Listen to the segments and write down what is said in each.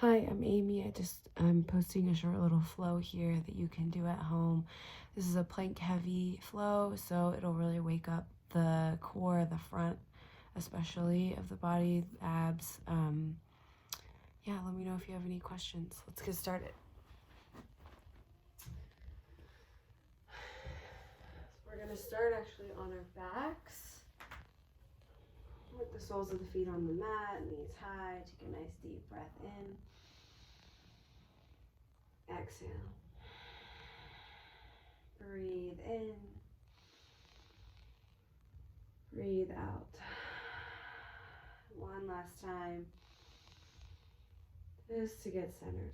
Hi, I'm Amy. I'm posting a short little flow here that you can do at home. This is a plank heavy flow, so it'll really wake up the core, the front, especially of the body, abs. Yeah, let me know if you have any questions. Let's get started. So we're gonna start actually on our backs with the soles of the feet on the mat, knees high. Take a nice deep breath in. Exhale. Breathe in. Breathe out. One last time. Just to get centered.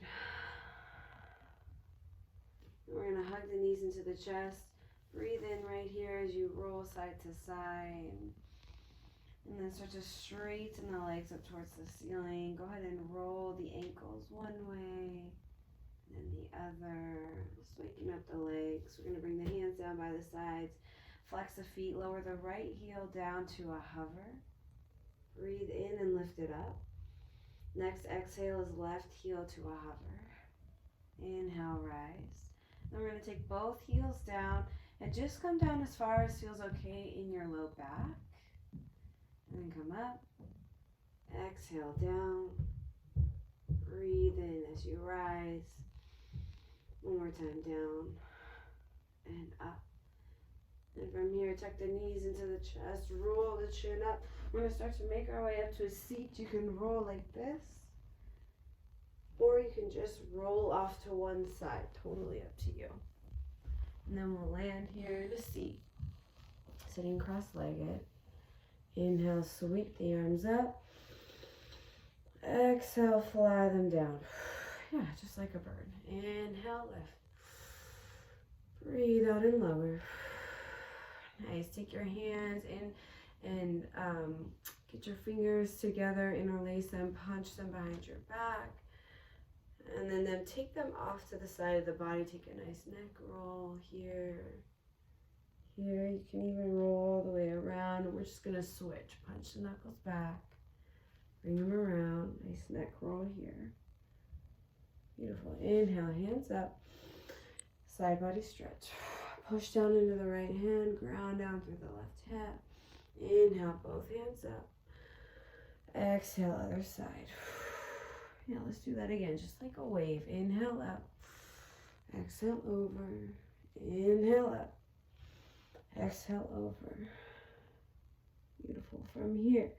We're going to hug the knees into the chest. Breathe in right here as you roll side to side. And then start to straighten the legs up towards the ceiling. Go ahead and roll the ankles one way and then the other. Just waking up the legs. We're going to bring the hands down by the sides. Flex the feet. Lower the right heel down to a hover. Breathe in and lift it up. Next exhale is left heel to a hover. Inhale, rise. Then we're going to take both heels down and just come down as far as feels okay in your low back. And then come up. Exhale down. Breathe in as you rise. One more time, down and up. And from here, tuck the knees into the chest, roll the chin up. We're going to start to make our way up to a seat. You can roll like this, or you can just roll off to one side, totally up to you. And then we'll land here in a seat, sitting cross-legged. Inhale, sweep the arms up. Exhale, fly them down. Yeah, just like a bird. Inhale, lift. Breathe out and lower. Nice. Take your hands in and get your fingers together, interlace them, punch them behind your back. And then take them off to the side of the body. Take a nice neck roll here. Here, you can even roll all the way around. And we're just going to switch. Punch the knuckles back. Bring them around. Nice neck roll here. Beautiful. Inhale, hands up. Side body stretch. Push down into the right hand. Ground down through the left hip. Inhale, both hands up. Exhale, other side. Yeah, let's do that again, just like a wave. Inhale up. Exhale over. Inhale up. Exhale over. Beautiful. From here,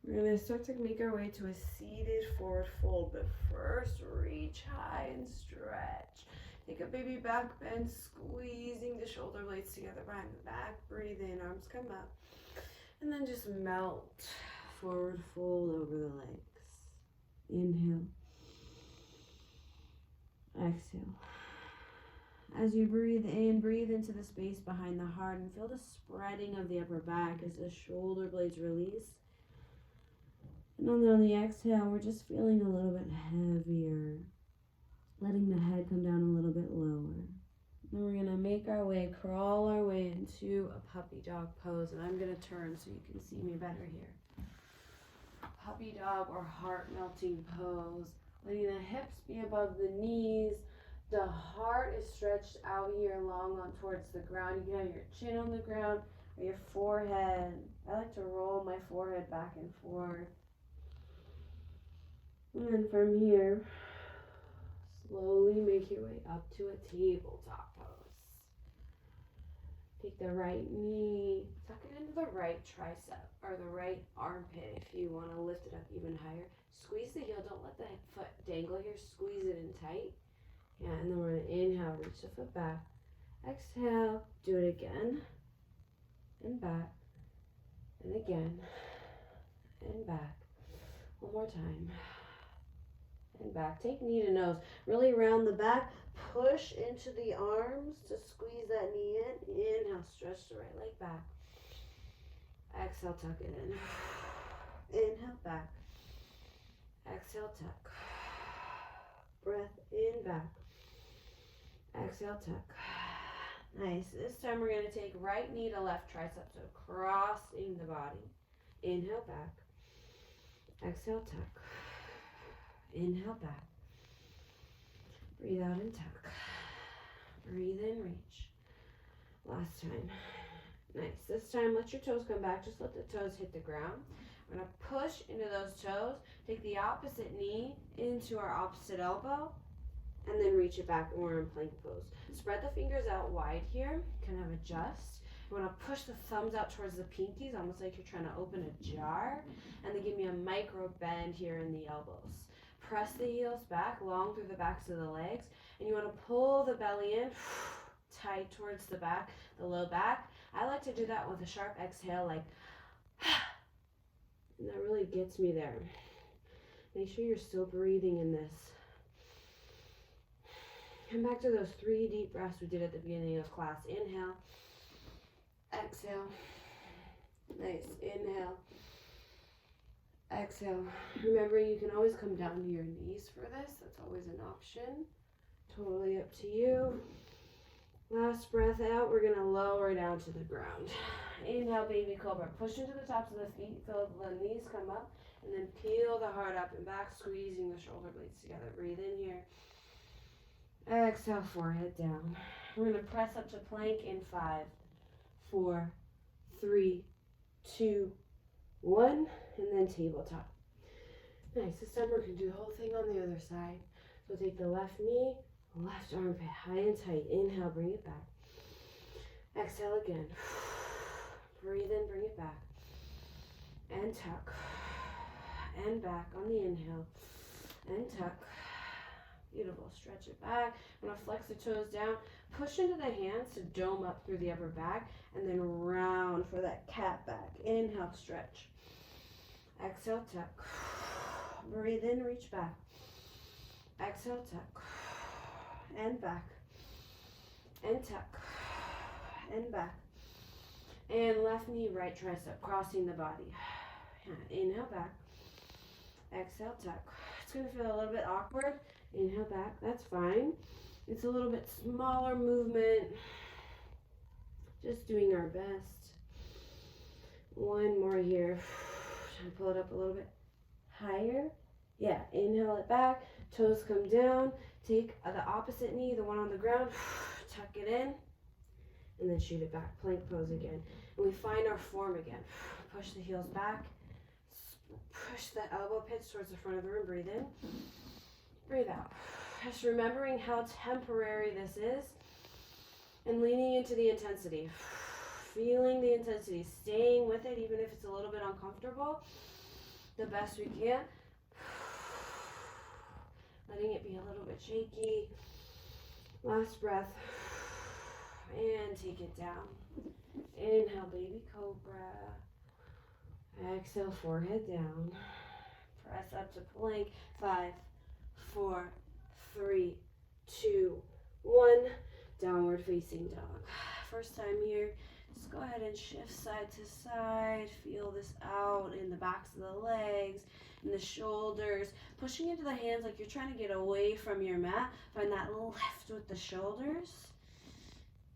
we're going to start to make our way to a seated forward fold, but first reach high and stretch. Take a baby back bend, squeezing the shoulder blades together behind the back. Breathe in, arms come up. And then just melt forward fold over the legs. Inhale. Exhale. As you breathe in, breathe into the space behind the heart and feel the spreading of the upper back as the shoulder blades release. And on the exhale, we're just feeling a little bit heavier. Letting the head come down a little bit lower. Then we're going to make our way, crawl our way into a puppy dog pose. And I'm going to turn so you can see me better here. Puppy dog or heart melting pose. Letting the hips be above the knees. The heart is stretched out here long on towards the ground. You can have your chin on the ground or your forehead. I like to roll my forehead back and forth. And then from here, slowly make your way up to a tabletop pose. Take the right knee, tuck it into the right tricep or the right armpit if you want to lift it up even higher. Squeeze the heel, don't let the foot dangle here, squeeze it in tight. Yeah, and then we're going to inhale, reach the foot back. Exhale, do it again, and back, and again, and back. One more time. And back. Take knee to nose. Really round the back. Push into the arms to squeeze that knee in. Inhale, stretch the right leg back. Exhale, tuck it in. Inhale, back. Exhale, tuck. Breath in, back. Exhale, tuck. Nice. This time we're going to take right knee to left tricep, so crossing the body. Inhale, back. Exhale, tuck. Inhale, back. Breathe out and tuck. Breathe in, reach. Last time. Nice. This time, let your toes come back. Just let the toes hit the ground. We're going to push into those toes. Take the opposite knee into our opposite elbow. And then reach it back, and we're in plank pose. Spread the fingers out wide here. Kind of adjust. You want to push the thumbs out towards the pinkies, almost like you're trying to open a jar. And then give me a micro bend here in the elbows. Press the heels back, long through the backs of the legs. And you want to pull the belly in, tight towards the back, the low back. I like to do that with a sharp exhale, like, and that really gets me there. Make sure you're still breathing in this. Come back to those 3 deep breaths we did at the beginning of class. Inhale, exhale, nice, inhale, exhale. Remembering you can always come down to your knees for this. That's always an option. Totally up to you. Last breath out, we're going to lower down to the ground. Inhale, baby cobra. Push into the tops of the feet, feel the knees come up, and then peel the heart up and back, squeezing the shoulder blades together. Breathe in here. Exhale, forehead down. We're going to press up to plank in 5, 4, 3, 2, 1, and then tabletop. Nice. This time we're going to do the whole thing on the other side. So take the left knee, left armpit, high and tight. Inhale, bring it back. Exhale again. Breathe in, bring it back. And tuck. And back on the inhale. And tuck. Beautiful. Stretch it back. I'm going to flex the toes down. Push into the hands to dome up through the upper back. And then round for that cat back. Inhale, stretch. Exhale, tuck. Breathe in, reach back. Exhale, tuck. And back. And tuck. And back. And left knee, right tricep, crossing the body. Inhale, back. Exhale, tuck. It's going to feel a little bit awkward. Inhale, back. That's fine. It's a little bit smaller movement. Just doing our best. One more here. Try to pull it up a little bit higher. Yeah, inhale it back. Toes come down. Take the opposite knee, the one on the ground. Tuck it in. And then shoot it back. Plank pose again. And we find our form again. Push the heels back. Push the elbow pits towards the front of the room. Breathe in. Breathe out. Just remembering how temporary this is. And leaning into the intensity. Feeling the intensity. Staying with it even if it's a little bit uncomfortable. The best we can. Letting it be a little bit shaky. Last breath. And take it down. Inhale, baby cobra. Exhale, forehead down. Press up to plank. 5, 4, 3, 2, 1. Downward facing dog. First time here. Just go ahead and shift side to side. Feel this out in the backs of the legs, in the shoulders. Pushing into the hands like you're trying to get away from your mat. Find that lift with the shoulders.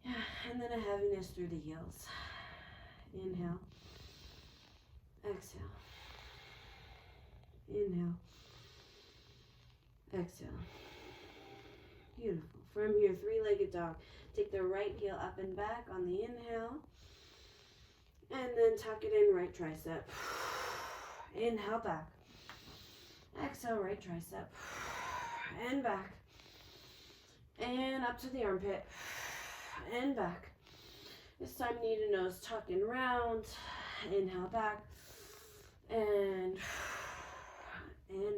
Yeah, and then a heaviness through the heels. Inhale. Exhale. Inhale. Exhale. Beautiful. From here, 3-legged dog. Take the right heel up and back on the inhale. And then tuck it in, right tricep. Inhale, back. Exhale, right tricep. And back. And up to the armpit. And back. This time, knee to nose, tuck and round. Inhale, back. And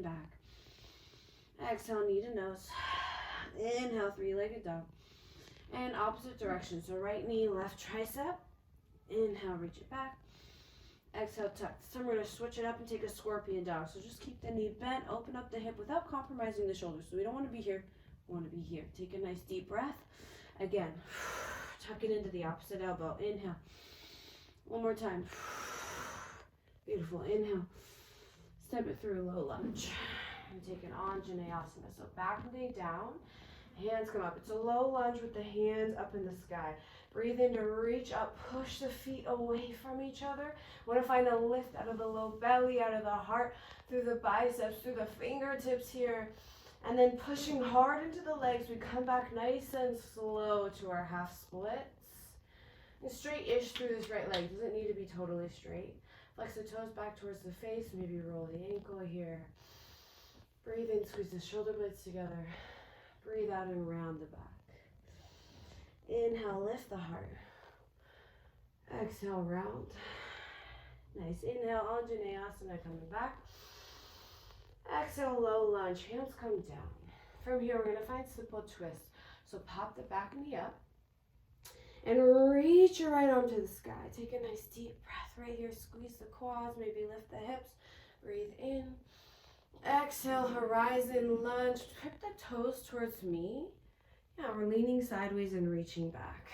back. Exhale, knee to nose. Inhale, 3-legged dog. And opposite direction. So right knee, left tricep. Inhale, reach it back. Exhale, tuck. This time we're going to switch it up and take a scorpion dog. So just keep the knee bent, open up the hip without compromising the shoulders. So we don't want to be here, we want to be here. Take a nice deep breath. Again, tuck it into the opposite elbow. Inhale. One more time. Beautiful. Inhale. Step it through, low lunge. And take an Anjaneyasana. So back knee down. Hands come up. It's a low lunge with the hands up in the sky. Breathe in to reach up. Push the feet away from each other. Want to find a lift out of the low belly, out of the heart, through the biceps, through the fingertips here. And then pushing hard into the legs, we come back nice and slow to our half splits. And straight-ish through this right leg. Doesn't need to be totally straight. Flex the toes back towards the face. Maybe roll the ankle here. Breathe in, squeeze the shoulder blades together. Breathe out and round the back. Inhale, lift the heart. Exhale, round. Nice. Inhale, Anjaneyasana, coming back. Exhale, low lunge. Hands come down. From here, we're going to find simple twist. So pop the back knee up. And reach your right arm to the sky. Take a nice deep breath right here. Squeeze the quads. Maybe lift the hips. Breathe in. Exhale, horizon lunge. Tip the toes towards me. Yeah, we're leaning sideways and reaching back.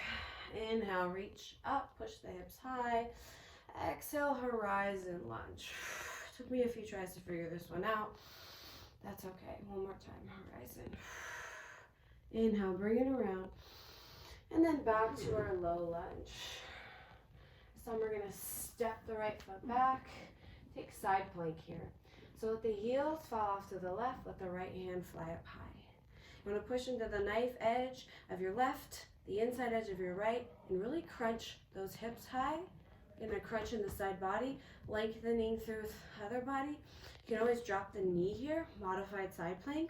Inhale, reach up. Push the hips high. Exhale, horizon lunge. Took me a few tries to figure this one out. That's okay. One more time. Horizon. Inhale, bring it around. And then back to our low lunge. So we're going to step the right foot back. Take side plank here. So let the heels fall off to the left. Let the right hand fly up high. You want to push into the knife edge of your left, the inside edge of your right, and really crunch those hips high. You're going to crunch in the side body, lengthening through the other body. You can always drop the knee here, modified side plank.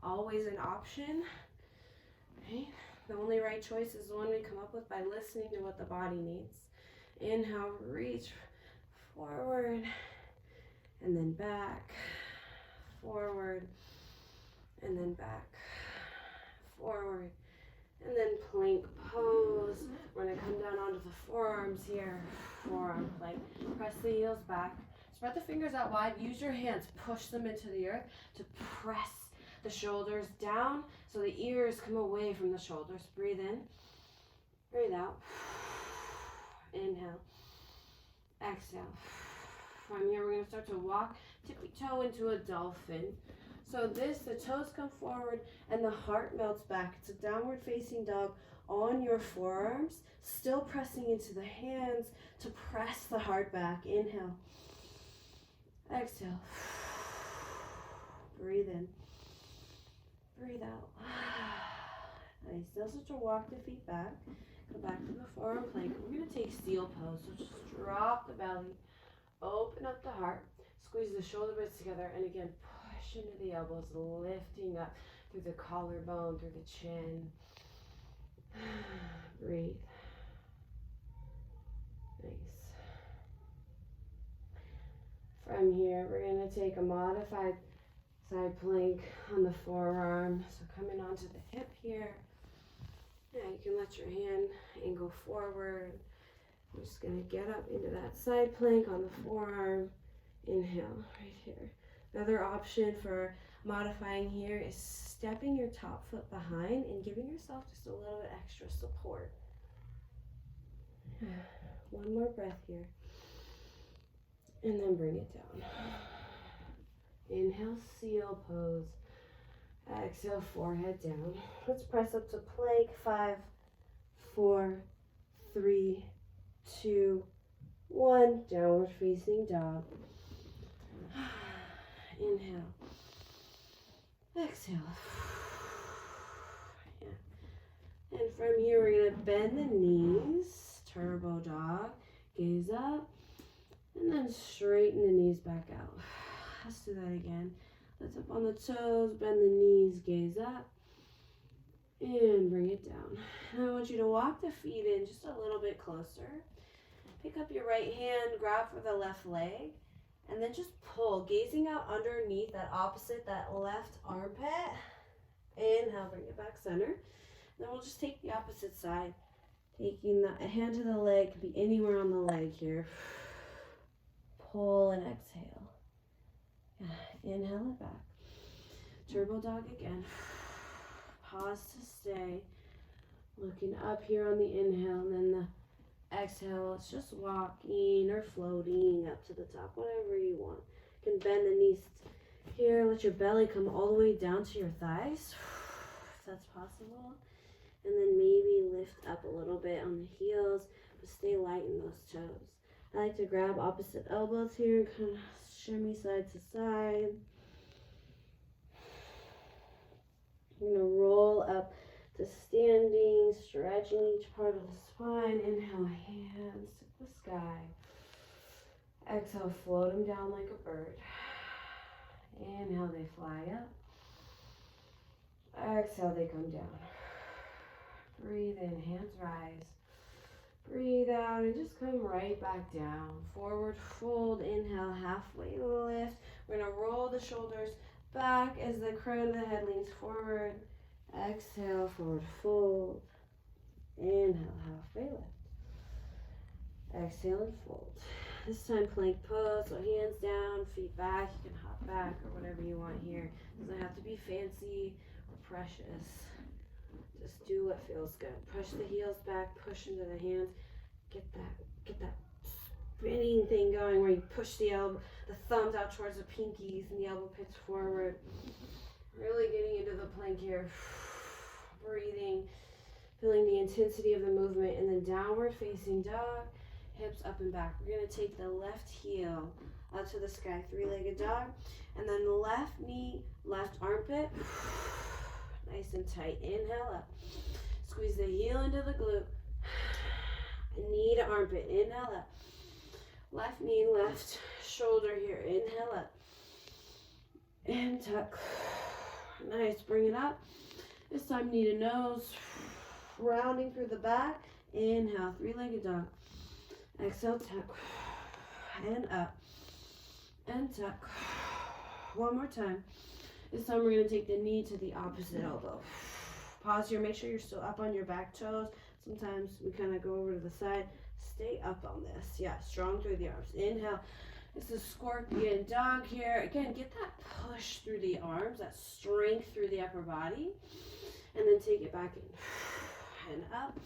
Always an option. Right? The only right choice is the one we come up with by listening to what the body needs. Inhale, reach forward, and then back, forward, and then back, forward, and then plank pose. We're going to come down onto the forearms here, forearm plank. Press the heels back. Spread the fingers out wide. Use your hands. Push them into the earth to press the shoulders down so the ears come away from the shoulders. Breathe in. Breathe out. Inhale. Exhale. From here, we're going to start to walk tippy toe into a dolphin. So the toes come forward and the heart melts back. It's a downward facing dog on your forearms, still pressing into the hands to press the heart back. Inhale. Exhale. Breathe in. Breathe out. Nice. Now start to walk the feet back. Come back to the forearm plank. We're going to take seal pose. So just drop the belly. Open up the heart. Squeeze the shoulder blades together. And again, push into the elbows, lifting up through the collarbone, through the chin. Breathe. Nice. From here, we're going to take a modified side plank on the forearm. So coming onto the hip here. Now you can let your hand angle forward. I'm just going to get up into that side plank on the forearm. Inhale right here. Another option for modifying here is stepping your top foot behind and giving yourself just a little bit extra support. One more breath here. And then bring it down. Inhale, seal pose. Exhale, forehead down. Let's press up to plank. 5, 4, 3, 2, 1. Downward facing dog. Inhale. Exhale. Yeah. And from here, we're going to bend the knees. Turbo dog. Gaze up. And then straighten the knees back out. Let's do that again. Let's up on the toes, bend the knees, gaze up, and bring it down. And I want you to walk the feet in just a little bit closer. Pick up your right hand, grab for the left leg, and then just pull, gazing out underneath that left armpit. Inhale, bring it back center. Then we'll just take the opposite side. Taking the hand to the leg, could be anywhere on the leg here. Pull and exhale. Inhale it back. Turbo dog again. Pause to stay. Looking up here on the inhale, and then the exhale. It's just walking or floating up to the top, whatever you want. You can bend the knees here. Let your belly come all the way down to your thighs, if that's possible. And then maybe lift up a little bit on the heels, but stay light in those toes. I like to grab opposite elbows here, kind of shimmy side to side. You're going to roll up to standing, stretching each part of the spine. Inhale, hands to the sky. Exhale, float them down like a bird. Inhale, they fly up. Exhale, they come down. Breathe in, hands rise. Breathe out and just come right back down. Forward fold, inhale, halfway lift. We're going to roll the shoulders back as the crown of the head leans forward. Exhale, forward fold. Inhale, halfway lift. Exhale and fold. This time plank pose, so hands down, feet back. You can hop back or whatever you want here. Doesn't have to be fancy or precious. Just do what feels good. Push the heels back, push into the hands. Get that spinning thing going where you push the thumbs out towards the pinkies and the elbow pits forward. Really getting into the plank here. Breathing, feeling the intensity of the movement in the downward facing dog. Hips up and back. We're going to take the left heel up to the sky, three-legged dog. And then the left knee, left armpit. Nice and tight. Inhale up. Squeeze the heel into the glute. Knee to armpit. Inhale up. Left knee, left shoulder here. Inhale up. And tuck. Nice. Bring it up. This time knee to nose. Rounding through the back. Inhale. Three-legged dog. Exhale, tuck. And up. And tuck. One more time. This time we're going to take the knee to the opposite elbow. Pause here. Make sure you're still up on your back toes. Sometimes we kind of go over to the side. Stay up on this. Yeah, strong through the arms. Inhale. This is scorpion dog here. Again, get that push through the arms, that strength through the upper body. And then take it back in. And up.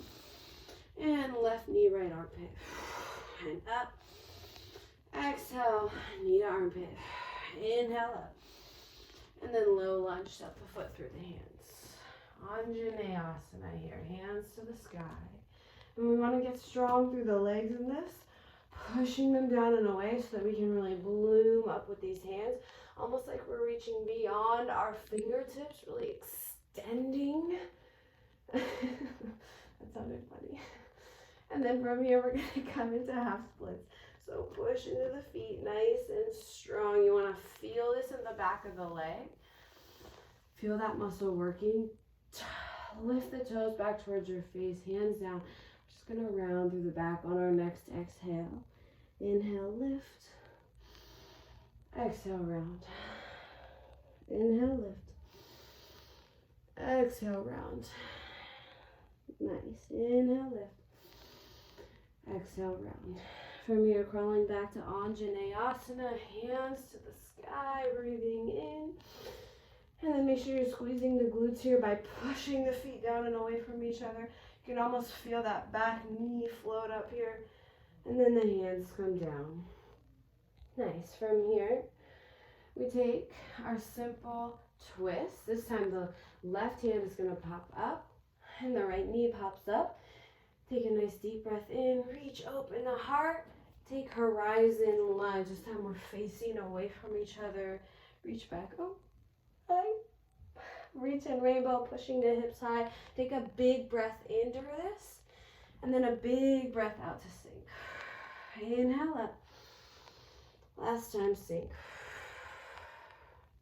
And left knee, right armpit. And up. Exhale. Knee to armpit. Inhale up. And then low lunge, step the foot through the hands. Anjaneyasana here, hands to the sky. And we want to get strong through the legs in this, pushing them down and away so that we can really bloom up with these hands, almost like we're reaching beyond our fingertips, really extending. That sounded funny. And then from here, we're going to come into half splits. So push into the feet, nice and strong. You want to feel this in the back of the leg. Feel that muscle working. Lift the toes back towards your face, hands down. Just going to round through the back on our next exhale. Inhale, lift. Exhale, round. Inhale, lift. Exhale, round. Nice. Inhale, lift. Exhale, round. From here, crawling back to Anjaneyasana, hands to the sky, breathing in. And then make sure you're squeezing the glutes here by pushing the feet down and away from each other. You can almost feel that back knee float up here. And then the hands come down. Nice. From here, we take our simple twist. This time the left hand is going to pop up and the right knee pops up. Take a nice deep breath in, reach open the heart, take horizon lunge. This time we're facing away from each other. Reach back, oh, hi. Reach in rainbow, pushing the hips high. Take a big breath into this, and then a big breath out to sink. Inhale up. Last time, sink.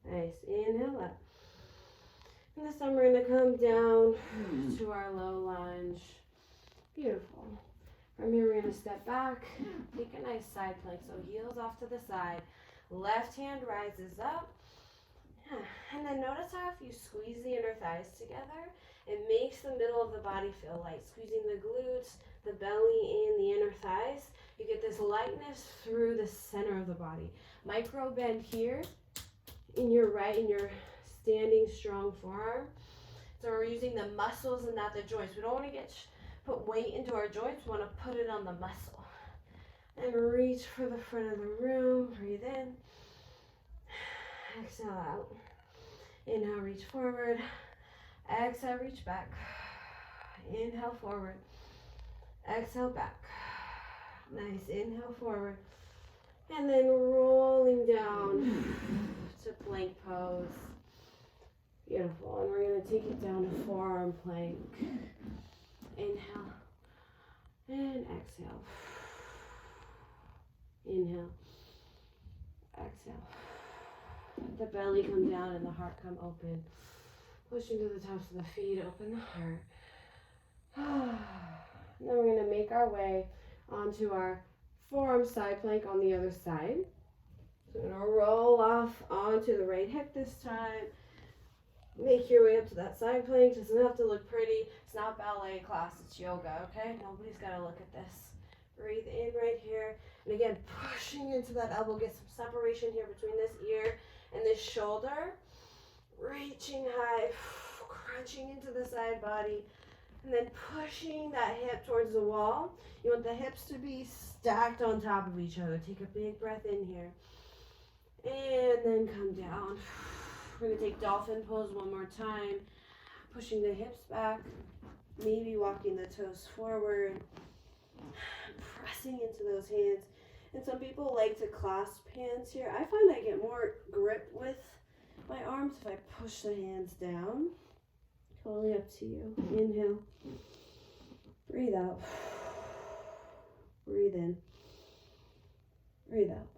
Nice, inhale up. And this time we're gonna come down to our low lunge. Beautiful. From here, we're going to step back, take a nice side plank. So heels off to the side. Left hand rises up. And then notice how if you squeeze the inner thighs together, it makes the middle of the body feel light. Squeezing the glutes, the belly, and the inner thighs. You get this lightness through the center of the body. Micro bend here in your standing strong forearm. So we're using the muscles and not the joints. We don't want to put weight into our joints. We want to put it on the muscle. And reach for the front of the room. Breathe in. Exhale out. Inhale, reach forward. Exhale, reach back. Inhale, forward. Exhale, back. Nice. Inhale, forward. And then rolling down to plank pose. Beautiful. And we're going to take it down to forearm plank. Inhale. And exhale. Inhale. Exhale. Let the belly come down and the heart come open. Push into the tops of the feet, open the heart. And then we're going to make our way onto our forearm side plank on the other side. So we're going to roll off onto the right hip this time. Make your way up to that side plank. Doesn't have to look pretty. It's not ballet class, it's yoga, okay? Nobody's got to look at this. Breathe in right here. And again, pushing into that elbow. Get some separation here between this ear and this shoulder. Reaching high, crunching into the side body. And then pushing that hip towards the wall. You want the hips to be stacked on top of each other. Take a big breath in here. And then come down. We're going to take dolphin pose one more time. Pushing the hips back. Maybe walking the toes forward. Pressing into those hands. And some people like to clasp hands here. I find I get more grip with my arms if I push the hands down. Totally up to you. Inhale. Breathe out. Breathe in. Breathe out.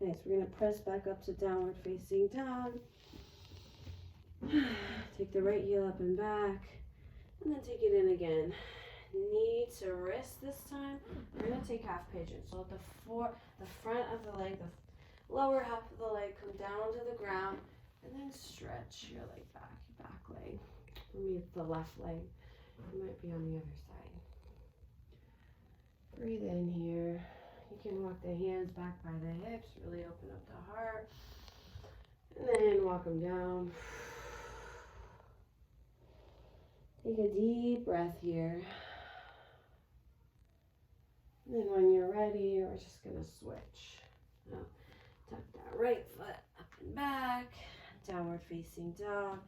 Nice. We're going to press back up to downward facing dog. Take the right heel up and back. And then take it in again. Knee to wrist this time. We're going to take half pigeon. So the front of the leg, the lower half of the leg, come down onto the ground. And then stretch your leg back, your back leg. For me, it's the left leg. It might be on the other side. Breathe in here. You can walk the hands back by the hips. Really open up the heart. And then walk them down. Take a deep breath here. And then when you're ready, we're just going to switch. Now, tuck that right foot up and back. Downward facing dog.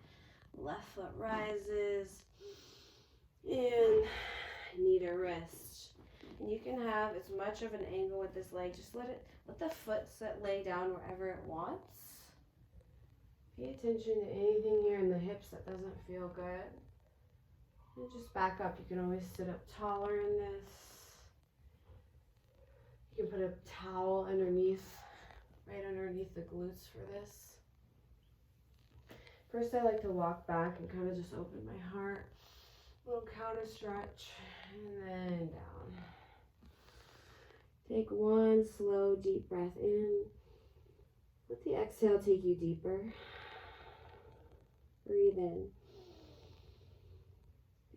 Left foot rises. And knee to wrist. And you can have as much of an angle with this leg. Just let the foot lay down wherever it wants. Pay attention to anything here in the hips that doesn't feel good. And just back up. You can always sit up taller in this. You can put a towel underneath, right underneath the glutes for this. First, I like to walk back and kind of just open my heart. A little counter stretch, and then down. Take one slow, deep breath in. Let the exhale take you deeper. Breathe in.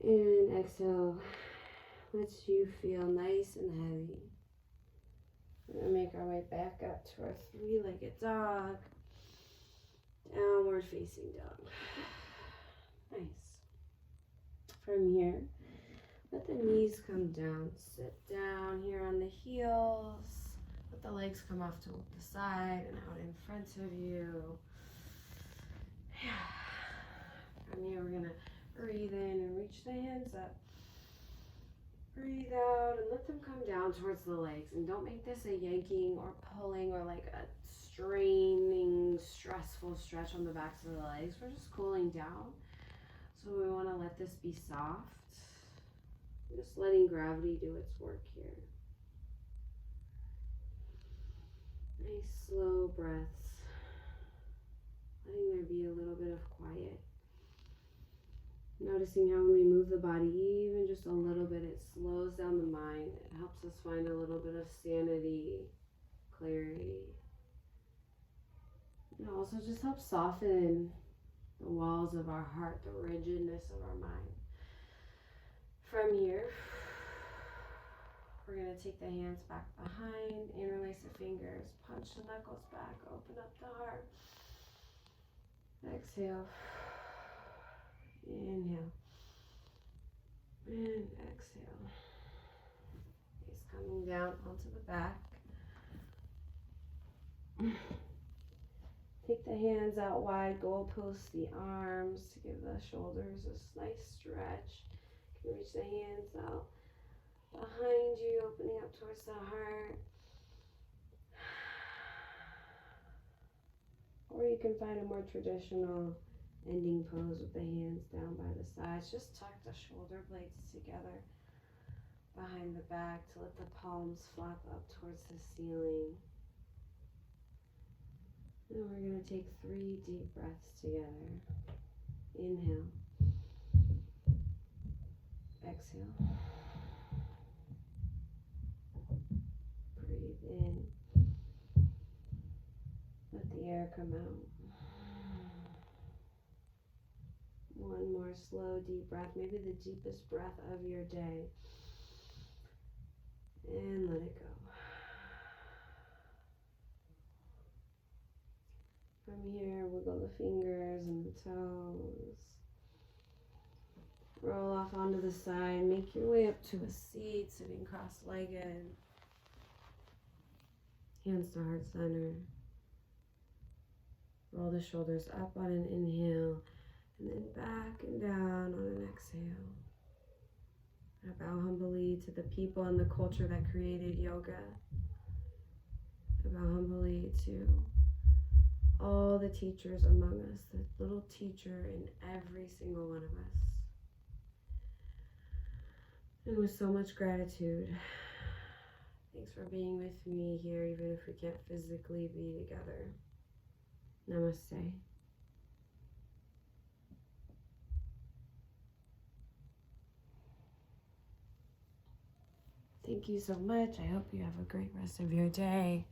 And exhale lets you feel nice and heavy. We're going to make our way back up to our three-legged dog. Downward facing dog. Nice. From here, let the knees come down. Sit down here on the heels. Let the legs come off to the side and out in front of you. From here, we're going to breathe in and reach the hands up. Breathe out and let them come down towards the legs. And don't make this a yanking or pulling or like a straining, stressful stretch on the backs of the legs. We're just cooling down. So we want to let this be soft. Just letting gravity do its work here. Nice slow breaths. Letting there be a little bit of quiet. Noticing how when we move the body even just a little bit, it slows down the mind. It helps us find a little bit of sanity, clarity. It also just helps soften the walls of our heart, the rigidness of our mind. From here, we're going to take the hands back behind, interlace the fingers, punch the knuckles back, open up the heart. Exhale. Inhale. And exhale. Face coming down onto the back. Take the hands out wide, goalpost the arms to give the shoulders a nice stretch. You can reach the hands out behind you, opening up towards the heart. Or you can find a more traditional ending pose with the hands down by the sides. Just tuck the shoulder blades together behind the back to let the palms flop up towards the ceiling. And we're going to take 3 deep breaths together. Inhale. Exhale. Breathe in. Let the air come out. One more slow, deep breath, maybe the deepest breath of your day. And let it go. From here, wiggle the fingers and the toes. Roll off onto the side. Make your way up to a seat, sitting cross-legged. Hands to heart center. Roll the shoulders up on an inhale, and then back and down on an exhale. I bow humbly to the people and the culture that created yoga. I bow humbly to all the teachers among us, the little teacher in every single one of us. And with so much gratitude, thanks for being with me here, even if we can't physically be together. Namaste. Thank you so much. I hope you have a great rest of your day.